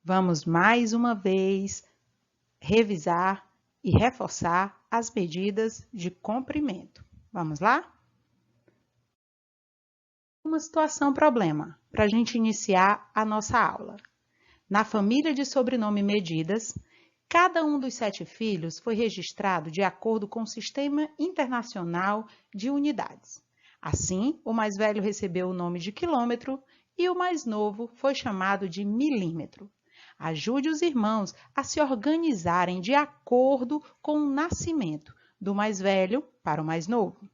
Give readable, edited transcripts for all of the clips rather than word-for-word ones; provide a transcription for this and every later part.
Vamos mais uma vez revisar e reforçar as medidas de comprimento. Vamos lá? Uma situação problema para a gente iniciar a nossa aula. Na família de sobrenome medidas, cada um dos 7 filhos foi registrado de acordo com o Sistema Internacional de Unidades. Assim, o mais velho recebeu o nome de quilômetro e o mais novo foi chamado de milímetro. Ajude os irmãos a se organizarem de acordo com o nascimento do mais velho para o mais novo.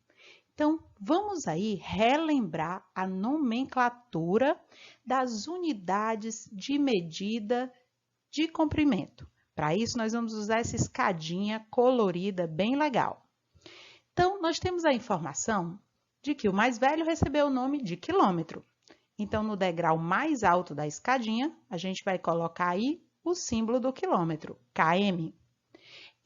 Então, vamos aí relembrar a nomenclatura das unidades de medida de comprimento. Para isso, nós vamos usar essa escadinha colorida bem legal. Então, nós temos a informação de que o mais velho recebeu o nome de quilômetro. Então, no degrau mais alto da escadinha, a gente vai colocar aí o símbolo do quilômetro, km.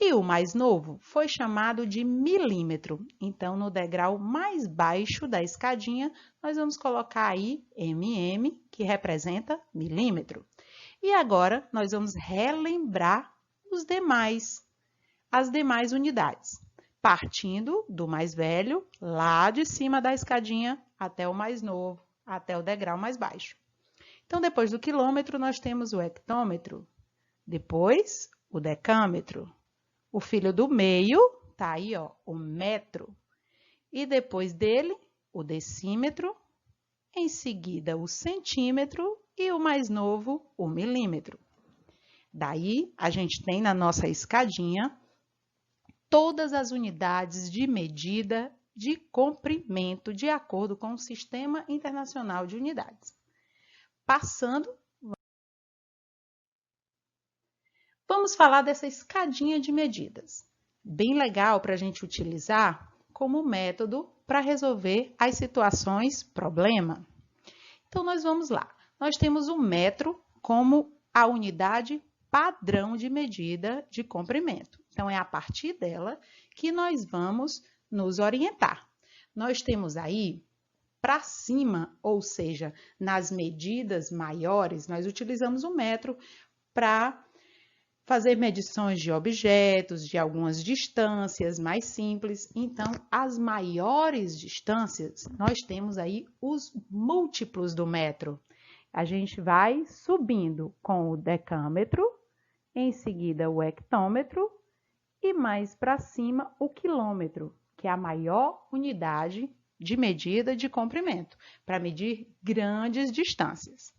E o mais novo foi chamado de milímetro. Então, no degrau mais baixo da escadinha, nós vamos colocar aí mm, que representa milímetro. E agora, nós vamos relembrar as demais unidades, partindo do mais velho, lá de cima da escadinha, até o mais novo, até o degrau mais baixo. Então, depois do quilômetro, nós temos o hectômetro, depois o decâmetro. O filho do meio, tá aí, ó, o metro. E depois dele, o decímetro, em seguida o centímetro e o mais novo, o milímetro. Daí, a gente tem na nossa escadinha todas as unidades de medida de comprimento de acordo com o Sistema Internacional de Unidades. Passando, vamos falar dessa escadinha de medidas. Bem legal para a gente utilizar como método para resolver as situações problema. Então, nós vamos lá. Nós temos o metro como a unidade padrão de medida de comprimento. Então, é a partir dela que nós vamos nos orientar. Nós temos aí para cima, ou seja, nas medidas maiores, nós utilizamos o metro para fazer medições de objetos, de algumas distâncias mais simples. Então, as maiores distâncias, nós temos aí os múltiplos do metro. A gente vai subindo com o decâmetro, em seguida o hectômetro e mais para cima o quilômetro, que é a maior unidade de medida de comprimento, para medir grandes distâncias.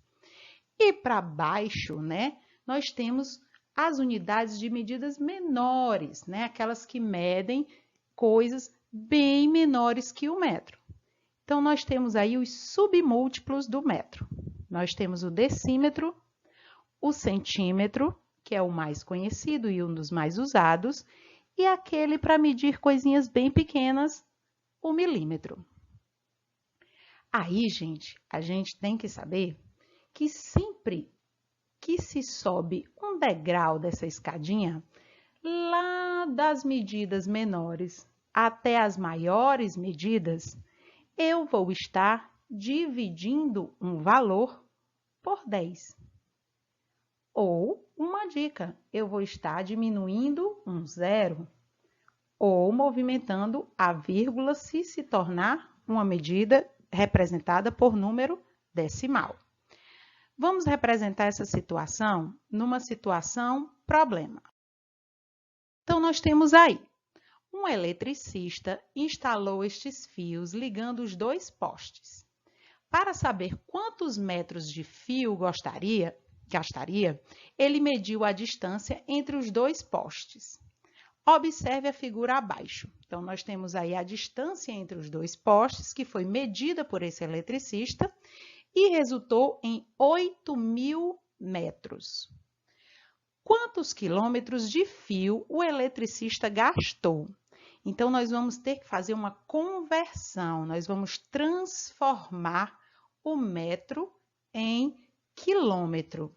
E para baixo, né, nós temos as unidades de medidas menores, né? Aquelas que medem coisas bem menores que o metro. Então, nós temos aí os submúltiplos do metro. Nós temos o decímetro, o centímetro, que é o mais conhecido e um dos mais usados, e aquele para medir coisinhas bem pequenas, o milímetro. Aí, gente, a gente tem que saber que sempre que se sobe um degrau dessa escadinha, lá das medidas menores até as maiores medidas, eu vou estar dividindo um valor por 10. Ou, uma dica, eu vou estar diminuindo um zero, ou movimentando a vírgula se tornar uma medida representada por número decimal. Vamos representar essa situação numa situação problema. Então, nós temos aí, um eletricista instalou estes fios ligando os 2 postes. Para saber quantos metros de fio gastaria, ele mediu a distância entre os 2 postes. Observe a figura abaixo. Então, nós temos aí a distância entre os 2 postes, que foi medida por esse eletricista, e resultou em 8.000 metros. Quantos quilômetros de fio o eletricista gastou? Então, nós vamos ter que fazer uma conversão, nós vamos transformar o metro em quilômetro.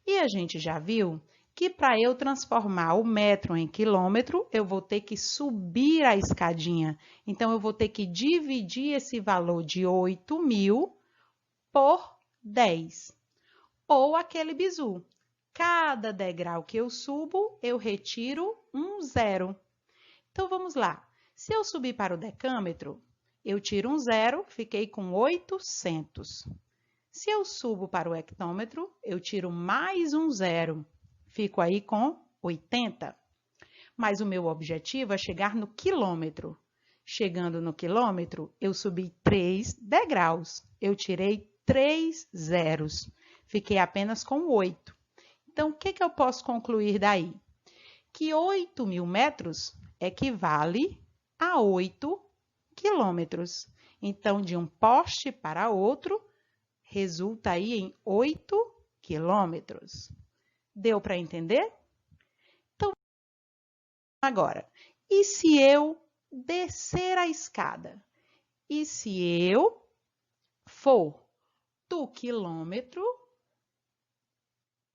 E a gente já viu que para eu transformar o metro em quilômetro, eu vou ter que subir a escadinha. Então, eu vou ter que dividir esse valor de 8.000 por 10. Ou aquele bizu, Cada degrau que eu subo, eu retiro um zero. Então, vamos lá. Se eu subir para o decâmetro, eu tiro um zero, fiquei com 800. Se eu subo para o hectômetro, eu tiro mais um zero, fico aí com 80. Mas o meu objetivo é chegar no quilômetro. Chegando no quilômetro, eu subi 3 degraus. Eu tirei 3 zeros. Fiquei apenas com 8. Então, o que eu posso concluir daí? Que 8.000 metros equivale a 8 quilômetros. Então, de um poste para outro, resulta aí em 8 quilômetros. Deu para entender? Então, agora, e se eu descer a escada? E se eu for do quilômetro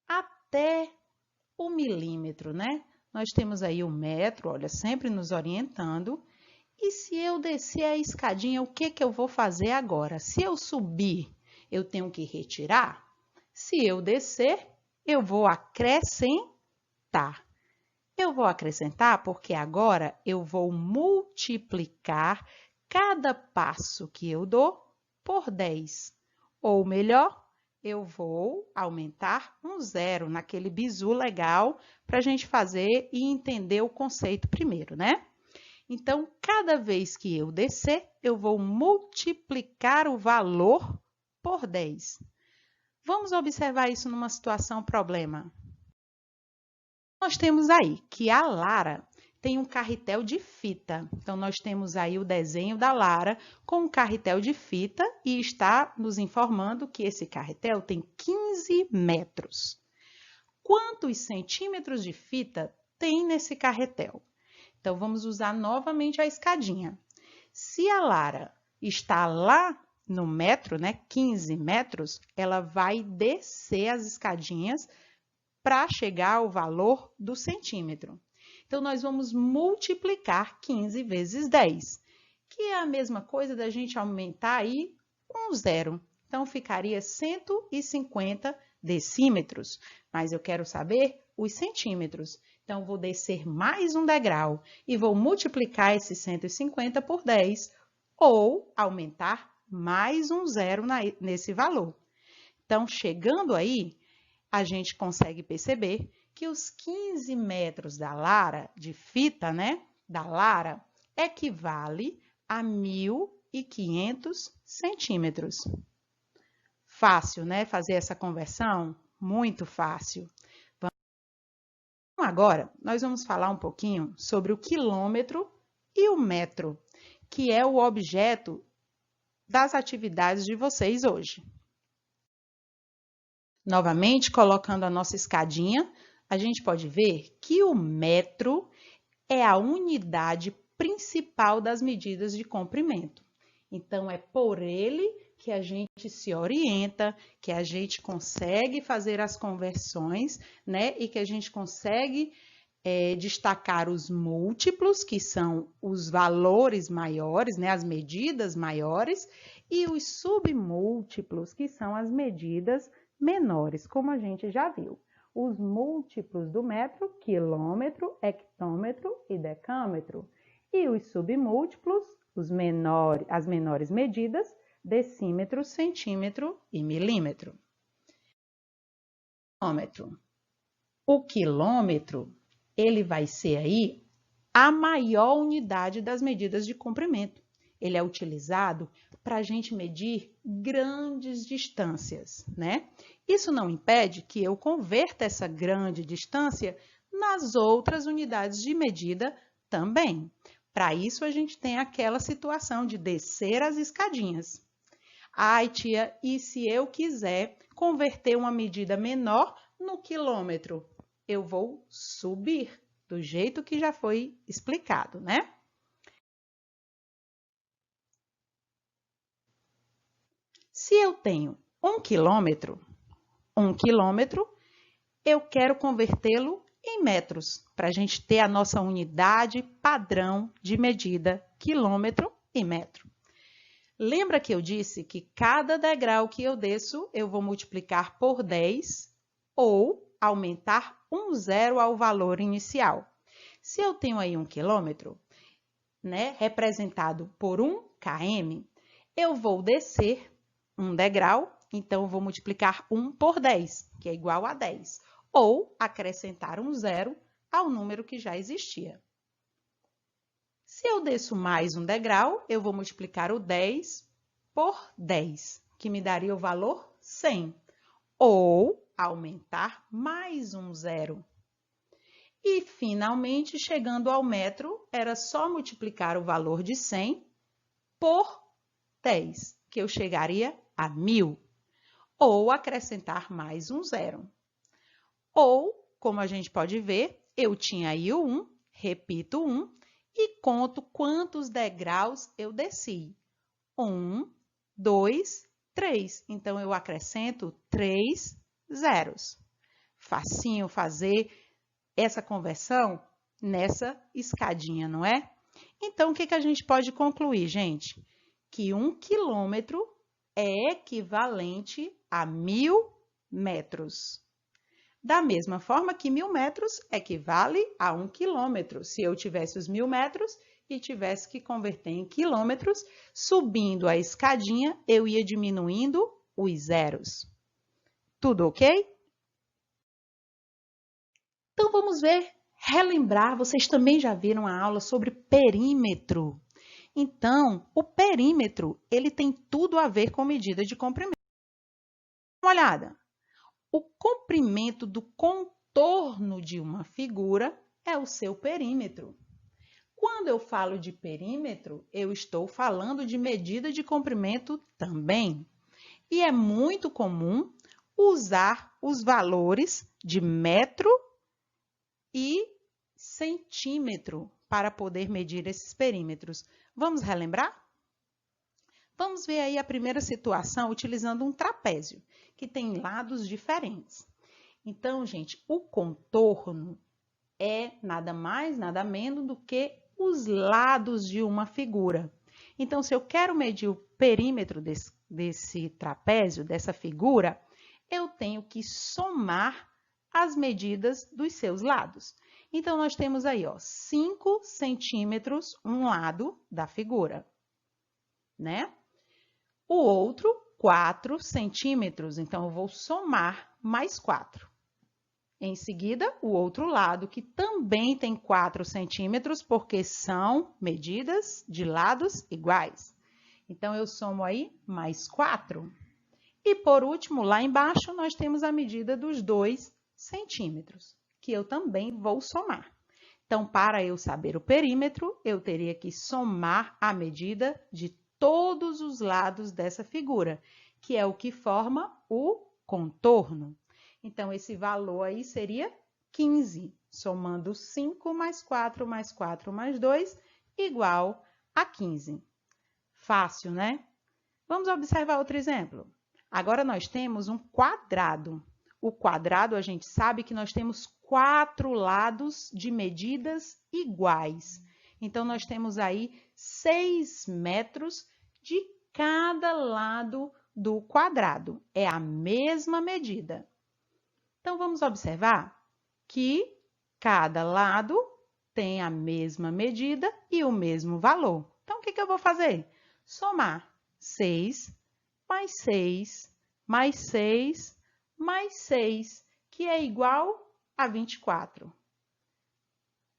até o milímetro, né? Nós temos aí o metro, olha, sempre nos orientando. E se eu descer a escadinha, o que eu vou fazer agora? Se eu subir, eu tenho que retirar? Se eu descer, eu vou acrescentar. Eu vou acrescentar porque agora eu vou multiplicar cada passo que eu dou por 10. Ou melhor, eu vou aumentar um zero naquele bizu legal para a gente fazer e entender o conceito primeiro, né? Então, cada vez que eu descer, eu vou multiplicar o valor por 10. Vamos observar isso numa situação problema. Nós temos aí que a Lara tem um carretel de fita. Então, nós temos aí o desenho da Lara com um carretel de fita e está nos informando que esse carretel tem 15 metros. Quantos centímetros de fita tem nesse carretel? Então, vamos usar novamente a escadinha. Se a Lara está lá no metro, né, 15 metros, ela vai descer as escadinhas para chegar ao valor do centímetro. Então, nós vamos multiplicar 15 vezes 10, que é a mesma coisa da gente aumentar aí um zero. Então, ficaria 150 decímetros, mas eu quero saber os centímetros. Então, vou descer mais um degrau e vou multiplicar esse 150 por 10, ou aumentar mais um zero nesse valor. Então, chegando aí, a gente consegue perceber que os 15 metros da Lara, de fita, né, da Lara, equivale a 1.500 centímetros. Fácil, né, fazer essa conversão? Muito fácil. Agora, nós vamos falar um pouquinho sobre o quilômetro e o metro, que é o objeto das atividades de vocês hoje. Novamente, colocando a nossa escadinha, a gente pode ver que o metro é a unidade principal das medidas de comprimento. Então, é por ele que a gente se orienta, que a gente consegue fazer as conversões, né? E que a gente consegue destacar os múltiplos, que são os valores maiores, né? As medidas maiores, e os submúltiplos, que são as medidas menores, como a gente já viu. Os múltiplos do metro, quilômetro, hectômetro e decâmetro. E os submúltiplos, as menores medidas, decímetro, centímetro e milímetro. O quilômetro, ele vai ser aí a maior unidade das medidas de comprimento. Ele é utilizado para a gente medir grandes distâncias, né? Isso não impede que eu converta essa grande distância nas outras unidades de medida também. Para isso, a gente tem aquela situação de descer as escadinhas. Ai, tia, e se eu quiser converter uma medida menor no quilômetro? Eu vou subir, do jeito que já foi explicado, né? Se eu tenho 1 quilômetro, eu quero convertê-lo em metros, para a gente ter a nossa unidade padrão de medida, quilômetro e metro. Lembra que eu disse que cada degrau que eu desço, eu vou multiplicar por 10 ou aumentar um zero ao valor inicial. Se eu tenho aí 1 quilômetro, né, representado por 1 km, eu vou descer um degrau, então eu vou multiplicar 1 por 10, que é igual a 10, ou acrescentar um zero ao número que já existia. Se eu desço mais um degrau, eu vou multiplicar o 10 por 10, que me daria o valor 100, ou aumentar mais um zero. E, finalmente, chegando ao metro, era só multiplicar o valor de 100 por 10, que eu chegaria a 1000, ou acrescentar mais um zero. Ou, como a gente pode ver, eu tinha aí o 1, repito 1, e conto quantos degraus eu desci. 1, 2, 3. Então, eu acrescento 3 zeros. Facinho fazer essa conversão nessa escadinha, não é? Então, o que a gente pode concluir, gente? Que 1 quilômetro é equivalente a 1000 metros. Da mesma forma que 1000 metros equivale a 1 quilômetro. Se eu tivesse os 1000 metros e tivesse que converter em quilômetros, subindo a escadinha, eu ia diminuindo os zeros. Tudo ok? Então, vamos ver, relembrar. Vocês também já viram a aula sobre perímetro. Então, o perímetro, ele tem tudo a ver com medida de comprimento. Dá uma olhada. O comprimento do contorno de uma figura é o seu perímetro. Quando eu falo de perímetro, eu estou falando de medida de comprimento também. E é muito comum usar os valores de metro e centímetro para poder medir esses perímetros. Vamos relembrar? Vamos ver aí a primeira situação utilizando um trapézio, que tem lados diferentes. Então, gente, o contorno é nada mais, nada menos do que os lados de uma figura. Então, se eu quero medir o perímetro desse trapézio, dessa figura, eu tenho que somar as medidas dos seus lados. Então, nós temos aí, ó, 5 centímetros um lado da figura, né? O outro, 4 centímetros. Então, eu vou somar mais 4. Em seguida, o outro lado, que também tem 4 centímetros, porque são medidas de lados iguais. Então, eu somo aí mais 4. E, por último, lá embaixo, nós temos a medida dos 2 centímetros, que eu também vou somar. Então, para eu saber o perímetro, eu teria que somar a medida de todos os lados dessa figura, que é o que forma o contorno. Então, esse valor aí seria 15, somando 5 mais 4 mais 4 mais 2, igual a 15. Fácil, né? Vamos observar outro exemplo. Agora, nós temos um quadrado. O quadrado, a gente sabe que nós temos 4 lados de medidas iguais. Então, nós temos aí 6 metros de cada lado do quadrado. É a mesma medida. Então, vamos observar que cada lado tem a mesma medida e o mesmo valor. Então, o que eu vou fazer? Somar 6 mais 6 mais 6 mais 6, que é igual a 24.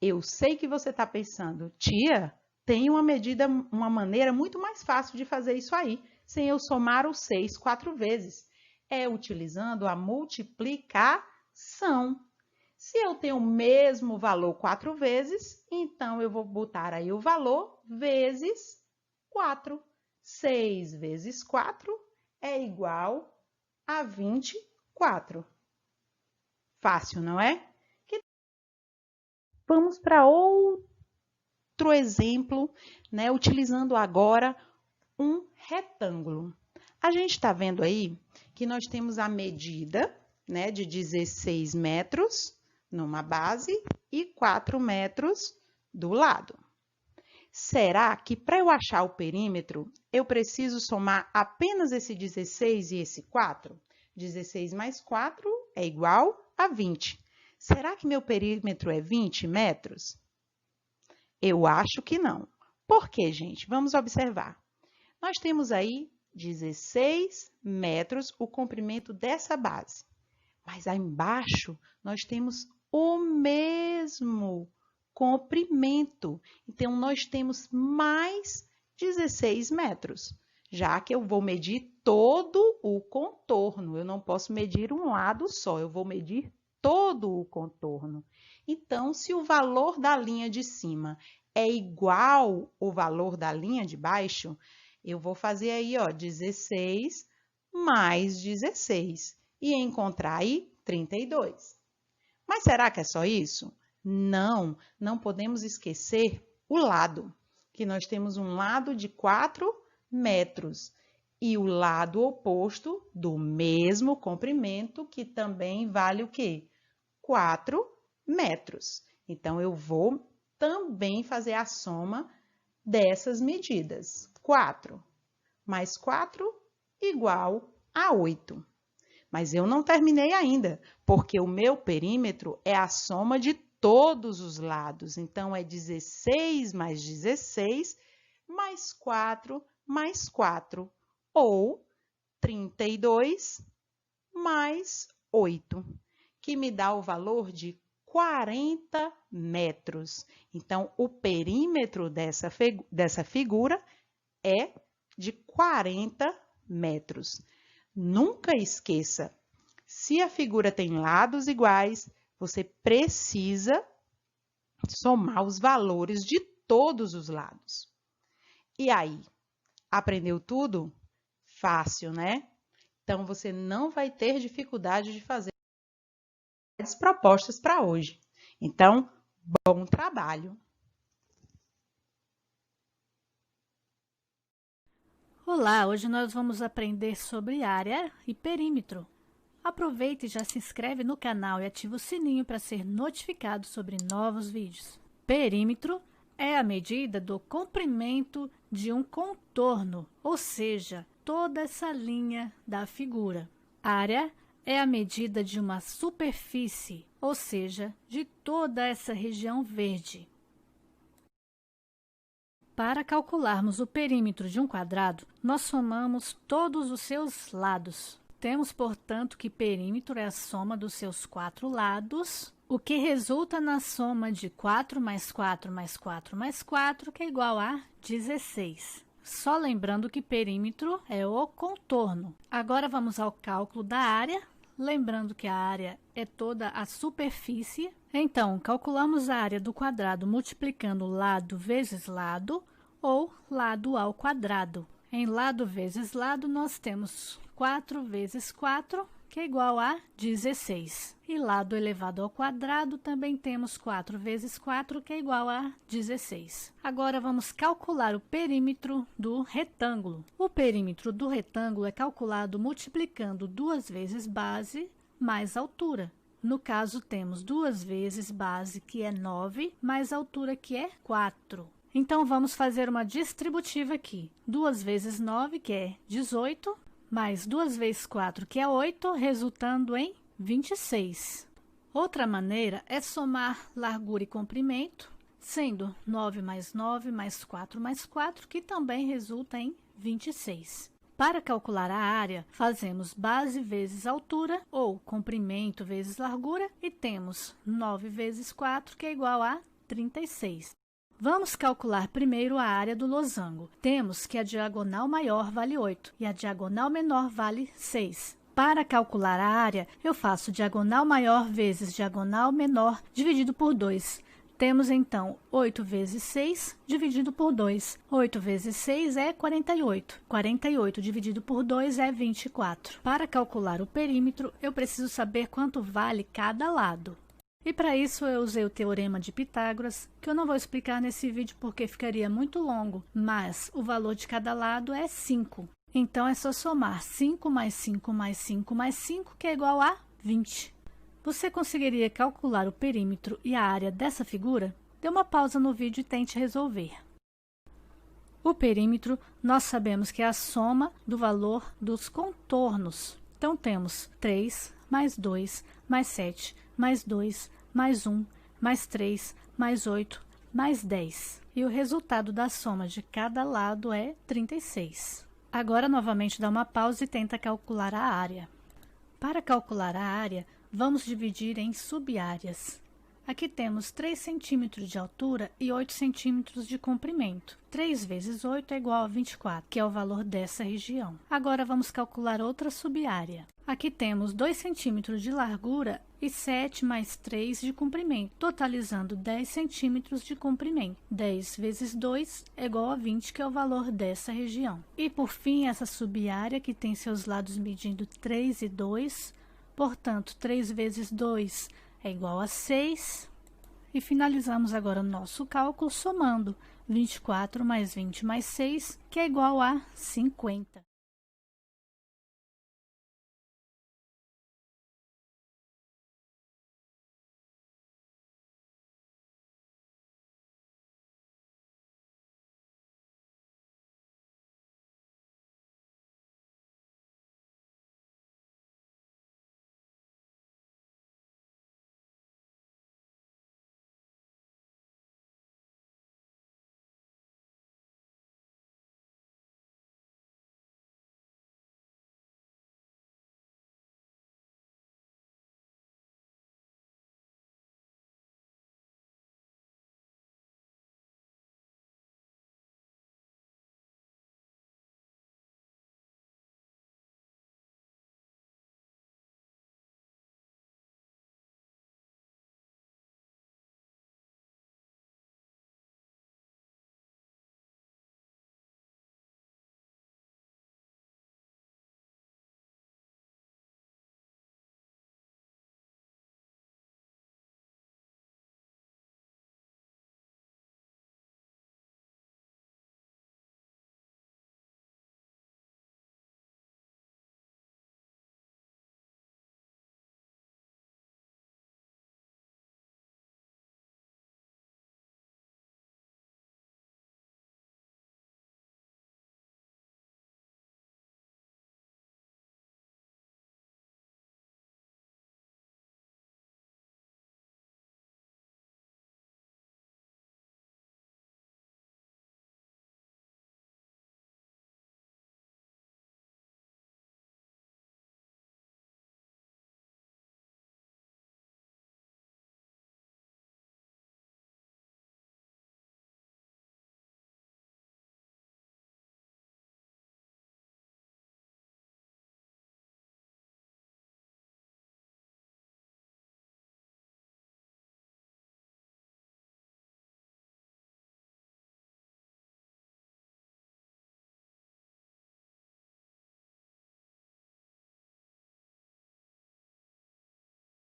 Eu sei que você está pensando, tia, tem uma maneira muito mais fácil de fazer isso aí, sem eu somar o 6 4 vezes. É utilizando a multiplicação. Se eu tenho o mesmo valor 4 vezes, então eu vou botar aí o valor vezes 4. 6 vezes 4 é igual a 24. Fácil, não é? Vamos para outro exemplo, né? Utilizando agora um retângulo. A gente está vendo aí que nós temos a medida, né, de 16 metros numa base e 4 metros do lado. Será que para eu achar o perímetro, eu preciso somar apenas esse 16 e esse 4? 16 mais 4 é igual a 20. Será que meu perímetro é 20 metros? Eu acho que não. Por quê, gente? Vamos observar. Nós temos aí 16 metros o comprimento dessa base. Mas aí embaixo nós temos o mesmo comprimento. Então, nós temos mais 16 metros, já que eu vou medir todo o contorno. Eu não posso medir um lado só, eu vou medir todo o contorno. Então, se o valor da linha de cima é igual ao valor da linha de baixo, eu vou fazer aí, ó, 16 mais 16 e encontrar aí 32. Mas será que é só isso? Não, não podemos esquecer o lado, que nós temos um lado de 4 metros e o lado oposto do mesmo comprimento, que também vale o quê? 4 metros. Então, eu vou também fazer a soma dessas medidas. 4 mais 4 igual a 8. Mas eu não terminei ainda, porque o meu perímetro é a soma de todos os lados. Então, é 16 mais 16 mais 4 mais 4, ou 32 mais 8, que me dá o valor de 40 metros. Então, o perímetro dessa figura é de 40 metros. Nunca esqueça, se a figura tem lados iguais, você precisa somar os valores de todos os lados. E aí, aprendeu tudo? Fácil, né? Então, você não vai ter dificuldade de fazer as propostas para hoje. Então, bom trabalho! Olá, hoje nós vamos aprender sobre área e perímetro. Aproveite e já se inscreve no canal e ativa o sininho para ser notificado sobre novos vídeos. Perímetro é a medida do comprimento de um contorno, ou seja, toda essa linha da figura. Área é a medida de uma superfície, ou seja, de toda essa região verde. Para calcularmos o perímetro de um quadrado, nós somamos todos os seus lados. Temos, portanto, que perímetro é a soma dos seus 4 lados, o que resulta na soma de 4 mais 4 mais 4 mais 4, que é igual a 16. Só lembrando que perímetro é o contorno. Agora vamos ao cálculo da área. Lembrando que a área é toda a superfície. Então, calculamos a área do quadrado multiplicando lado vezes lado ou lado ao quadrado. Em lado vezes lado, nós temos 4 vezes 4, que é igual a 16. E lado elevado ao quadrado, também temos 4 vezes 4, que é igual a 16. Agora, vamos calcular o perímetro do retângulo. O perímetro do retângulo é calculado multiplicando 2 vezes base mais altura. No caso, temos 2 vezes base, que é 9, mais altura, que é 4. Então, vamos fazer uma distributiva aqui. 2 vezes 9, que é 18, mais 2 vezes 4, que é 8, resultando em 26. Outra maneira é somar largura e comprimento, sendo 9 mais 4, que também resulta em 26. Para calcular a área, fazemos base vezes altura, ou comprimento vezes largura, e temos 9 vezes 4, que é igual a 36. Vamos calcular primeiro a área do losango. Temos que a diagonal maior vale 8 e a diagonal menor vale 6. Para calcular a área, eu faço diagonal maior vezes diagonal menor dividido por 2. Temos, então, 8 vezes 6 dividido por 2. 8 vezes 6 é 48. 48 dividido por 2 é 24. Para calcular o perímetro, eu preciso saber quanto vale cada lado. E para isso eu usei o Teorema de Pitágoras, que eu não vou explicar nesse vídeo porque ficaria muito longo, mas o valor de cada lado é 5. Então, é só somar 5 mais 5 mais 5 mais 5, que é igual a 20. Você conseguiria calcular o perímetro e a área dessa figura? Dê uma pausa no vídeo e tente resolver. O perímetro, nós sabemos que é a soma do valor dos contornos. Então, temos 3, mais 2, mais 7, mais 2, mais 1, mais 3, mais 8, mais 10. E o resultado da soma de cada lado é 36. Agora, novamente, dá uma pausa e tenta calcular a área. Para calcular a área, vamos dividir em subáreas. Aqui temos 3 centímetros de altura e 8 centímetros de comprimento. 3 vezes 8 é igual a 24, que é o valor dessa região. Agora, vamos calcular outra subárea. Aqui temos 2 centímetros de largura e 7 mais 3 de comprimento, totalizando 10 centímetros de comprimento. 10 vezes 2 é igual a 20, que é o valor dessa região. E, por fim, essa subárea que tem seus lados medindo 3 e 2, portanto, 3 vezes 2 é igual a 6. E finalizamos agora o nosso cálculo somando 24 mais 20 mais 6, que é igual a 50.